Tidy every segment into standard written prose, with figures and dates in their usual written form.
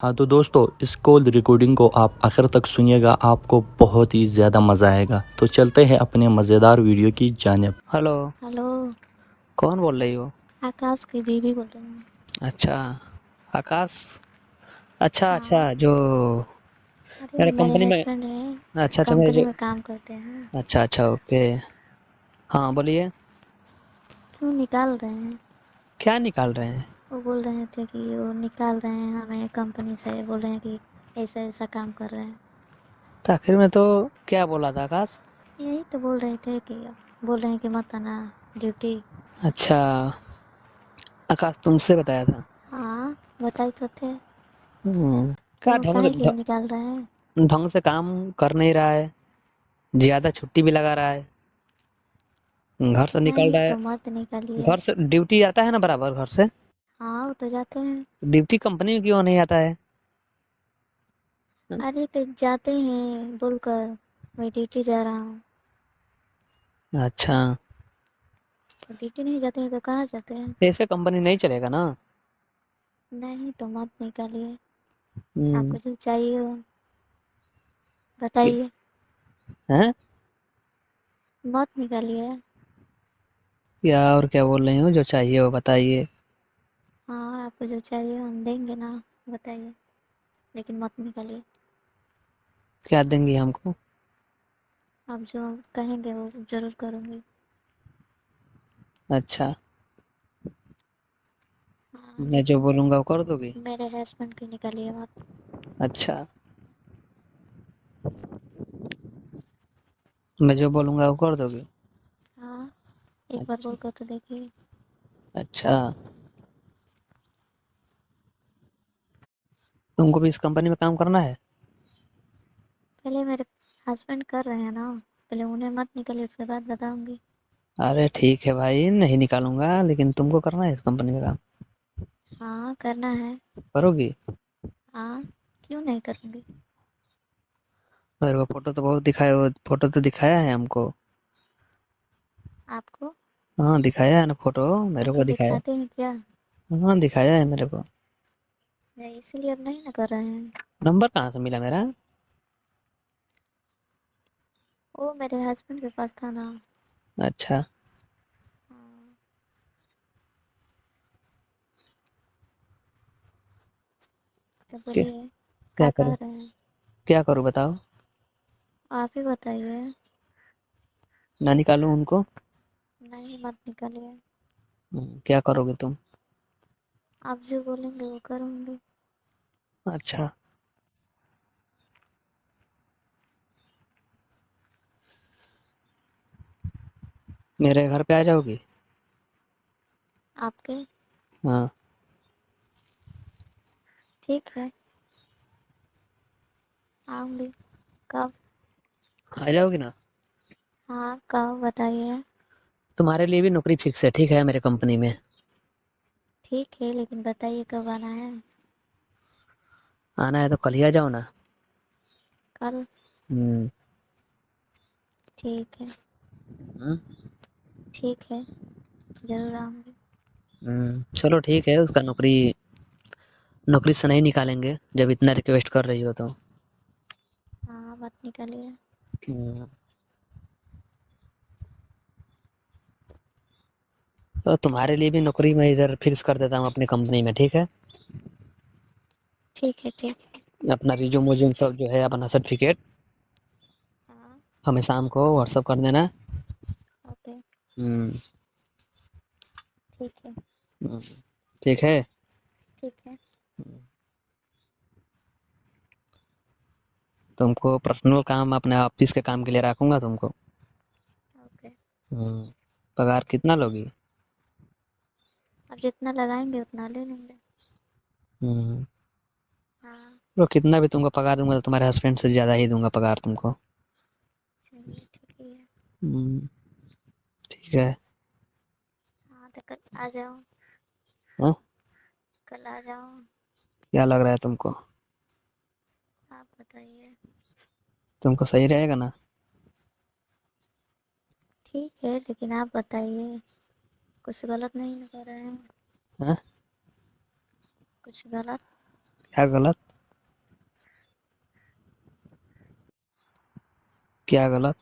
हाँ तो दोस्तों इस कॉल रिकॉर्डिंग को आप आखिर तक सुनिएगा, आपको बहुत ही ज़्यादा मज़ा आएगा। तो चलते हैं अपने मज़ेदार वीडियो की जानिब। हेलो। हेलो। कौन बोल रही हो? आकाश की बीवी बोल रही हूँ। अच्छा, आकाश। अच्छा अच्छा, हाँ। जो अरे मेरे मेरे कंपनी में। हस्बैंड है, अच्छा अच्छा, मेरे कंपनी जो। में काम करते हैं। अच्छा अच्छा, ओके। हाँ बोलिए। क्यों निकाल रहे हैं? क्या निकाल रहे हैं? वो बोल रहे थे कि वो निकाल रहे हैं हमें कंपनी से, बोल रहे हैं कि ऐसा ऐसा काम कर रहे हैं। तो आखिर में तो क्या बोला था आकाश? यही तो बोल रहे थे कि बोल रहे हैं कि मत आना ड्यूटी। अच्छा, आकाश तुमसे बताया था? हाँ बताए तो थे। क्या क्यों, काहे लिए निकाल रहे हैं? ढंग से काम कर नहीं रहा है, ज्यादा छुट्टी भी लगा रहा है, घर से निकल नहीं रहा है। तो मत निकालिए। घर से ड्यूटी आता है ना बराबर घर से? हाँ वो तो जाते हैं। ड्यूटी कंपनी में क्यों नहीं आता है? अरे तो जाते हैं बोलकर मैं ड्यूटी जा रहा हूँ। अच्छा, तो ड्यूटी नहीं जाते हैं तो कहाँ जाते हैं? ऐसे कंपनी नहीं चलेगा ना। नहीं तो मत निकालिए। हम्म। आपको जो चाहिए हो बताइए। हैं? मत निकालिए। या और क्या बोल रही हूँ? जो चाहिए वो बताइए। हाँ आपको जो चाहिए हम देंगे ना, बताइए। लेकिन मत निकालिए। क्या देंगी हमको? आप जो कहेंगे वो ज़रूर करूँगी। अच्छा, हाँ मैं जो लेकिन बोलूँगा वो कर दोगी? मेरे हस्बैंड की निकालिए मत। अच्छा, मैं जो बोलूँगा वो कर दोगी? हाँ एक बार अच्छा बोल कर तो देखिए। अच्छा, तुमको भी इस कंपनी में काम करना है? पहले मेरे हस्बैंड कर रहे हैं ना, पहले उन्हें मत निकालिए, उसके बाद बताऊँगी। अरे ठीक है भाई, नहीं निकालूंगा, लेकिन तुमको करना है इस कंपनी में काम? हाँ करना है। करोगी? हाँ क्यों नहीं करूँगी। मेरे को फोटो तो बहुत दिखाया, वो फोटो तो दिखाया है हमको। आपको? हाँ दिखाया है ना फोटो, मेरे को अभी दिखाया। दिखाते हैं क्या? हाँ दिखाया है मेरे को। नहीं इसीलिए अब नहीं ना कर रहे हैं। नंबर कहाँ से मिला मेरा? वो मेरे हस्बैंड के पास था ना। अच्छा, हाँ। तो क्या? बोलिए क्या क्या कह करूँ? रहे हैं? क्या करूँ बताओ? आप ही बताइए। ना निकालूं उनको? नहीं मत निकालिए। क्या करोगे तुम? आप जो बोलेंगे वो करूँगी। अच्छा, मेरे घर पे आ जाओगी? आपके? हाँ। ठीक है आऊँगी। कब? आ जाओगी ना? हाँ कब बताइए। तुम्हारे लिए भी नौकरी फिक्स है, ठीक है, मेरे कंपनी में। ठीक है लेकिन बताइए कब आना है। आना है तो कल ही आ जाओ ना। कल? हम्म। ठीक है। हम्म। ठीक है ज़रूर आऊँगी। चलो ठीक है, उसका नौकरी नौकरी से नहीं निकालेंगे जब इतना रिक्वेस्ट कर रही हो तो। हाँ मत निकालिए। हम्म, तो तुम्हारे लिए भी नौकरी मैं इधर फिक्स कर देता हूँ अपनी कंपनी में, ठीक है? ठीक है ठीक है। अपना रिज्यूम वोज्यूम सब जो है, अपना सर्टिफिकेट हाँ हमें शाम को व्हाट्सअप कर देना। ओके। हम्म। ठीक है। हम्म, ठीक है। ठीक है। तुमको पर्सनल काम, अपने ऑफिस के काम के लिए रखूंगा तुमको। ओके। हम्म। पगार कितना लोगी? अब जितना लगाएंगे उतना ले लेंगे। हम्म। हाँ तो कितना भी तुमको पगार दूंगा तो तुम्हारे हस्बैंड से ज्यादा ही दूंगा पगार तुमको। चलिए ठीक है। हम्म, ठीक है। हाँ तो कल आ जाओ। हाँ? कल आ जाओ। क्या लग रहा है तुमको? आप बताइए। तुमको सही रहेगा ना? ठीक है लेकिन आप बताइए, कुछ गलत नहीं ना कर रहे हैं? हाँ? कुछ गलत? क्या गलत? क्या गलत?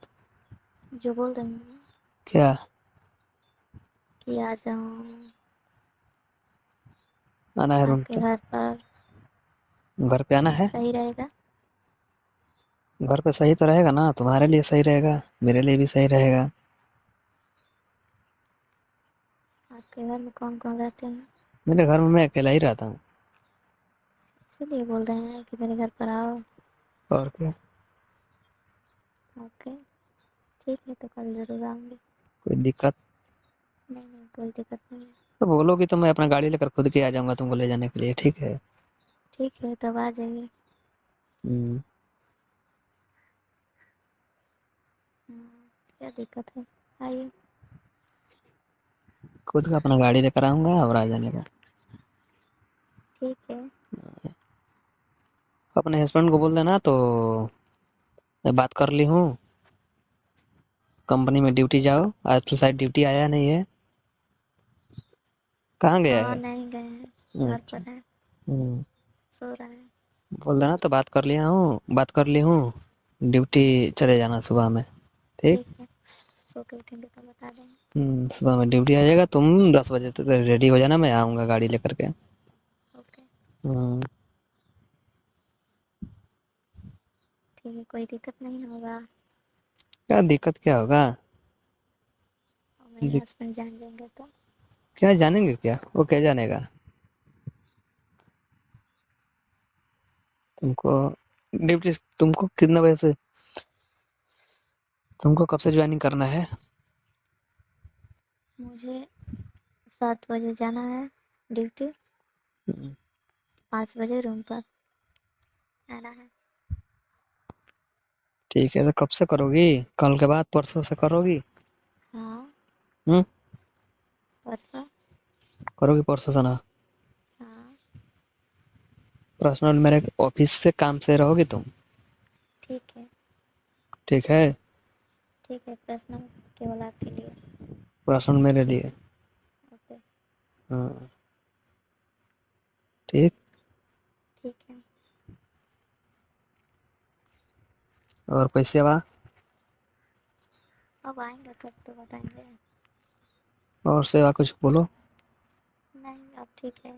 जो बोल रही हूँ क्या? कि आ जाऊँ आना है रूम आपके पे? घर पर, घर पे आना है? सही रहेगा? घर पे सही तो रहेगा ना, तुम्हारे लिए सही रहेगा, मेरे लिए भी सही रहेगा। आपके घर में कौन कौन रहते हैं? मेरे घर में मैं अकेला ही रहता हूँ। इसीलिए बोल रहे हैं कि मेरे घर पर आओ। और क्या? ओके, ठीक है, तो कल ज़रूर आऊँगी। कोई दिक्कत? नहीं नहीं, कोई दिक्कत नहीं है। तो बोलोगी तो मैं अपना गाड़ी लेकर खुद के आ जाऊंगा तुमको ले जाने के लिए, ठीक है? ठीक है, तब आ जाइए। हम्म, क्या दिक्कत है, आइए। खुद का अपना गाड़ी लेकर आऊंगा और आ जाने का। ठीक है। अपने हस्बैंड को बोल देना तो मैं बात कर ली हूँ, कंपनी में ड्यूटी जाओ। आज तो शायद ड्यूटी आया नहीं है, कहाँ गया हाँ, है? नहीं गए हैं, घर अच्छा। पर है, हम्म, सो रहा है। बोल देना तो बात कर ली हूँ, ड्यूटी चले जाना सुबह में, ठीक? ठीक है, सो के उठेंगे तो बता देंगे। सुबह में ड्यूटी आ जाएगा, तुम 10 बजे तक रेडी हो जाना, मैं आऊँगा गाड़ी लेकर के। ओके, हम्म, ठीक है, कोई दिक्कत नहीं होगा। क्या दिक्कत क्या होगा? और मेरे दिक- हस्बैंड जान जाएंगे तो? क्या जानेंगे, क्या वो क्या जानेगा तुमको? ड्यूटी तुमको कितने बजे से, तुमको कब से ज्वाइनिंग करना है? मुझे 7 बजे जाना है ड्यूटी, हम्म, 5 बजे रूम पर आना है। ठीक है, तो कब से करोगी? कल के बाद, परसों से करोगी? हाँ, हम्म, परसों। करोगी परसों से ना? हाँ, पर्सनल मेरे ऑफिस से काम से रहोगी तुम? ठीक है। ठीक है, ठीक है, प्रश्न केवल आपके लिए। पर्सनल मेरे लिए। ओके, हाँ, ठीक। ठीक है। और कोई सेवा? अब आएंगे तब तो बताएंगे। और सेवा कुछ बोलो। नहीं, अब ठीक है,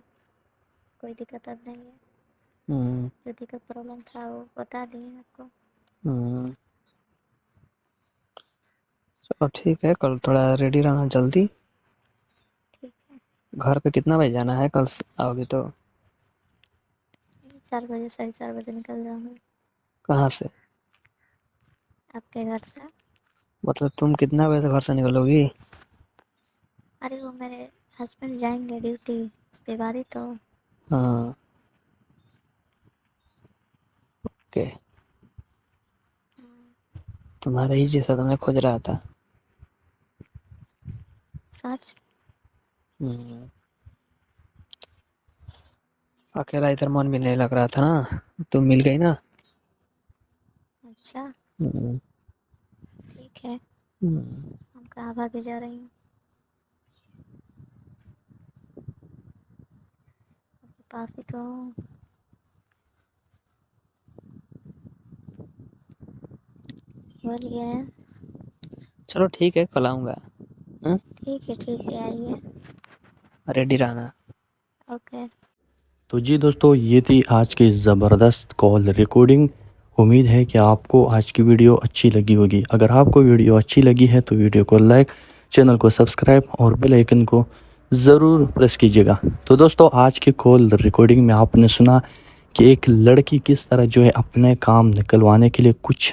कोई दिक्कत अब नहीं है। हम्म, जो दिक्कत प्रॉब्लम था वो बता दिए आपको। हम्म, चलो ठीक है, कल थोड़ा रेडी रहना जल्दी। ठीक है, घर पे कितना बजे जाना है कल आओगी तो? 4 बजे, 4:30 बजे निकल जाऊंगी कहाँ से? आपके घर से। मतलब तुम कितना बजे से घर से निकलोगी? अरे वो मेरे हस्बैंड जाएंगे ड्यूटी, उसके बाद ही तो। हाँ, ओके। तुम्हारे ही जैसा तो मैं खोज रहा था। सच? हम्म, अकेला इधर मन भी नहीं लग रहा था ना, तुम मिल गई ना। अच्छा, हम्म, ठीक है। हम्म, हम कहाँ भागे जा रही हूँ, आपके पास ही तो हूँ। बोलिए। चलो ठीक है, कल आऊँगा। ठीक है, आइए। रेडी रहना। ओके। तो जी दोस्तों, ये थी आज की ज़बरदस्त कॉल रिकॉर्डिंग। उम्मीद है कि आपको आज की वीडियो अच्छी लगी होगी। अगर आपको वीडियो अच्छी लगी है तो वीडियो को लाइक, चैनल को सब्सक्राइब और बेल आइकन को ज़रूर प्रेस कीजिएगा। तो दोस्तों, आज की कॉल रिकॉर्डिंग में आपने सुना कि एक लड़की किस तरह जो है अपने काम निकलवाने के लिए कुछ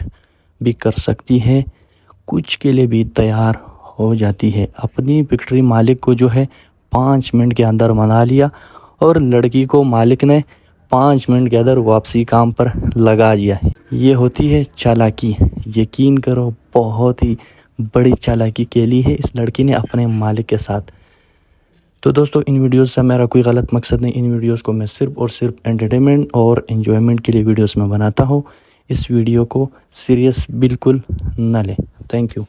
भी कर सकती है, कुछ के लिए भी तैयार हो जाती है। अपनी फैक्ट्री मालिक को जो है 5 मिनट के अंदर मना लिया और लड़की को मालिक ने 5 मिनट के अंदर वापसी काम पर लगा दिया है। ये होती है चालाकी। यकीन करो, बहुत ही बड़ी चालाकी खेली है इस लड़की ने अपने मालिक के साथ। तो दोस्तों, इन वीडियोस से मेरा कोई गलत मकसद नहीं। इन वीडियोस को मैं सिर्फ और सिर्फ एंटरटेनमेंट और एंजॉयमेंट के लिए वीडियोस में बनाता हूँ। इस वीडियो को सीरियस बिल्कुल न लें। Thank you.